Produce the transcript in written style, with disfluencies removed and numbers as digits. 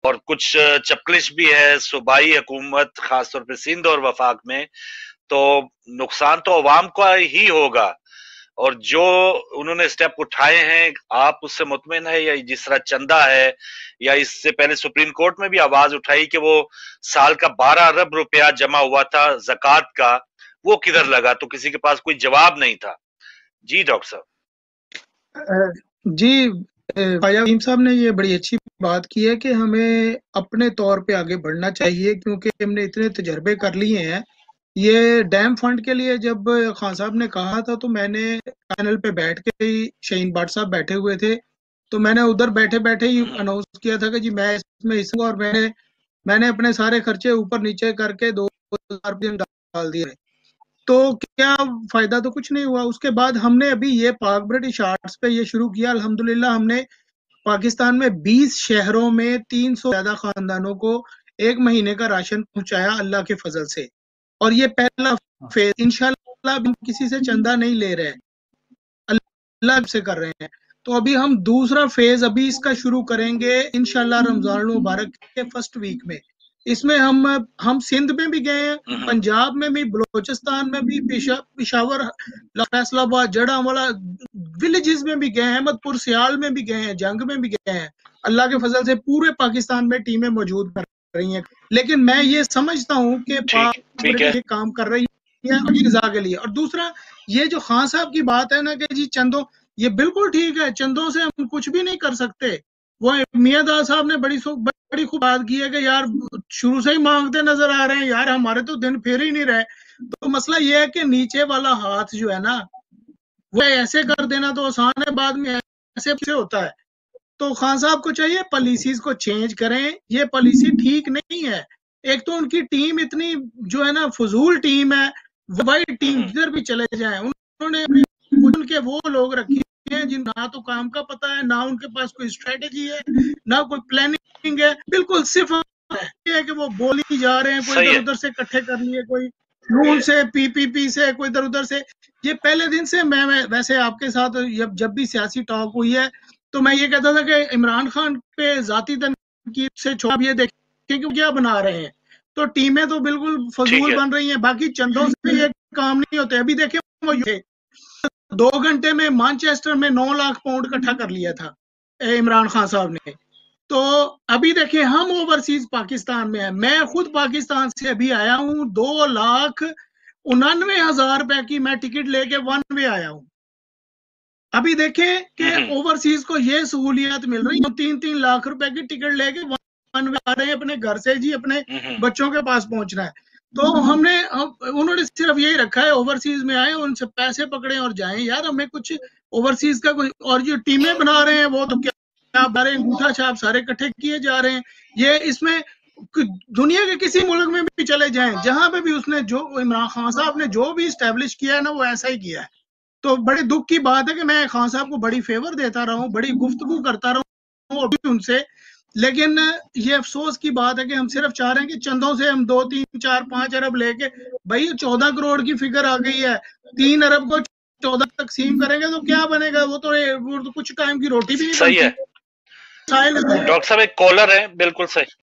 और कुछ चपकलिश भी है सूबाई हुकूमत खासतौर पे सिंध और वफाक में। तो नुकसान तो अवाम का ही होगा। और जो उन्होंने स्टेप उठाए हैं, आप उससे मुतमिन है? या जिस तरह चंदा है, या इससे पहले सुप्रीम कोर्ट में भी आवाज उठाई कि वो साल का 12 अरब रुपया जमा हुआ था जक़ात का, वो किधर लगा? तो किसी के पास कोई जवाब नहीं था। जी डॉक्टर साहब। जी, ख्वाजा वहीम साहब ने ये बड़ी अच्छी बात की है कि हमें अपने तौर पे आगे बढ़ना चाहिए, क्योंकि हमने इतने तजर्बे कर लिए हैं। ये डैम फंड के लिए जब खान साहब ने कहा था, तो मैंने पैनल पे बैठ के ही, शहीन भाट साहब बैठे हुए थे, तो मैंने उधर बैठे बैठे ही अनाउंस किया था कि जी मैं इसमें हिस्सा लूंगा, और मैंने मैंने अपने सारे खर्चे ऊपर नीचे करके 2,000 डाल दिए। तो क्या फायदा? तो कुछ नहीं हुआ। उसके बाद हमने अभी ये पाक ब्रिटिश आर्ट्स पे ये शुरू किया। अल्हम्दुलिल्लाह हमने पाकिस्तान में 20 शहरों में 300 ज्यादा खानदानों को 1 महीने का राशन पहुंचाया अल्लाह के फजल से। और ये पहला फेज, इंशाल्लाह हम किसी से चंदा नहीं ले रहे हैं, अल्लाह से कर रहे हैं। तो अभी हम दूसरा फेज अभी इसका शुरू करेंगे इंशाल्लाह रमजान मुबारक के फर्स्ट वीक में। इसमें हम सिंध में भी गए हैं, पंजाब में भी, बलोचिस्तान में भी, पिशावर, फैसलाबाद, जड़ावाला विलेजेस में भी गए हैं, अहमदपुर सियाल में भी गए हैं, जंग में भी गए हैं। अल्लाह के फजल से पूरे पाकिस्तान में टीमें मौजूद कर रही हैं। लेकिन मैं ये समझता हूँ कि ठीक है। ये काम कर रही है अपनी रजा के लिए। और दूसरा, ये जो खान साहब की बात है ना कि जी चंदों, ये बिल्कुल ठीक है, चंदों से हम कुछ भी नहीं कर सकते। वो मियां दास साहब ने बड़ी खूब बात की है कि यार शुरू से ही मांगते नजर आ रहे हैं, यार हमारे तो दिन फेर ही नहीं रहे। तो मसला ये है कि नीचे वाला हाथ जो है ना, वो ऐसे कर देना तो आसान है, बाद में ऐसे होता है। तो खान साहब को चाहिए पॉलिसीज को चेंज करें, ये पॉलिसी ठीक नहीं है। एक तो उनकी टीम इतनी जो है ना फजूल टीम है, वाइट टीम, जिधर भी चले जाएं उन्होंने उनके वो लोग रखे हैं जिन ना तो काम का पता है, ना उनके पास कोई स्ट्रेटेजी है, ना कोई प्लानिंग है, बिल्कुल सिर्फ है कि वो बोल ही जा रहे हैं, कोई इधर उधर से इकट्ठे कर लिए, कोई नून से, पीपीपी से, कोई इधर उधर से। ये पहले दिन से मैं वैसे आपके साथ जब भी सियासी टॉक हुई है, तो मैं ये कहता था कि इमरान खान पे जाती तनकीद से छोड़, ये देखें कि क्या बना रहे हैं। तो टीमें तो बिल्कुल फजूल बन रही हैं, बाकी चंदों से ये काम नहीं होते। अभी देखें वो 2 घंटे में मैनचेस्टर में 9 लाख पाउंड इकट्ठा कर लिया था इमरान खान साहब ने। तो अभी देखिए हम ओवरसीज पाकिस्तान में है, मैं खुद पाकिस्तान से अभी आया हूँ, 2,99,000 रुपए की मैं टिकट लेके वन वे आया हूँ। अभी देखें कि ओवरसीज को ये सहूलियत मिल रही है, 3-3 लाख रुपए की टिकट लेके वन वे आ रहे हैं अपने घर से, जी अपने बच्चों के पास पहुंचना है। तो उन्होंने सिर्फ यही रखा है, ओवरसीज में आए उनसे पैसे पकड़े और जाएं। यार हमें कुछ ओवरसीज का कोई, और जो टीमें बना रहे हैं वो तो क्या बारे अंगूठा छाप सारे इकट्ठे किए जा रहे हैं। ये इसमें दुनिया के किसी मुल्क में भी चले जाएं, जहां पे भी उसने जो इमरान खान साहब ने जो भी स्टैब्लिश किया है ना, वो ऐसा ही किया है। तो बड़े दुख की बात है कि मैं खान साहब को बड़ी फेवर देता रहा हूँ, बड़ी गुफ्तगू करता रहा हूँ अभी उनसे, लेकिन ये अफसोस की बात है कि हम सिर्फ चाह रहे हैं कि चंदों से हम 2-3-4-5 अरब लेके, भाई 14 करोड़ की फिगर आ गई है, 3 अरब को 14 तकसीम करेंगे तो क्या बनेगा? वो तो कुछ टाइम की रोटी भी नहीं बनती। सही है डॉक्टर साहब, एक कॉलर है, बिल्कुल सही।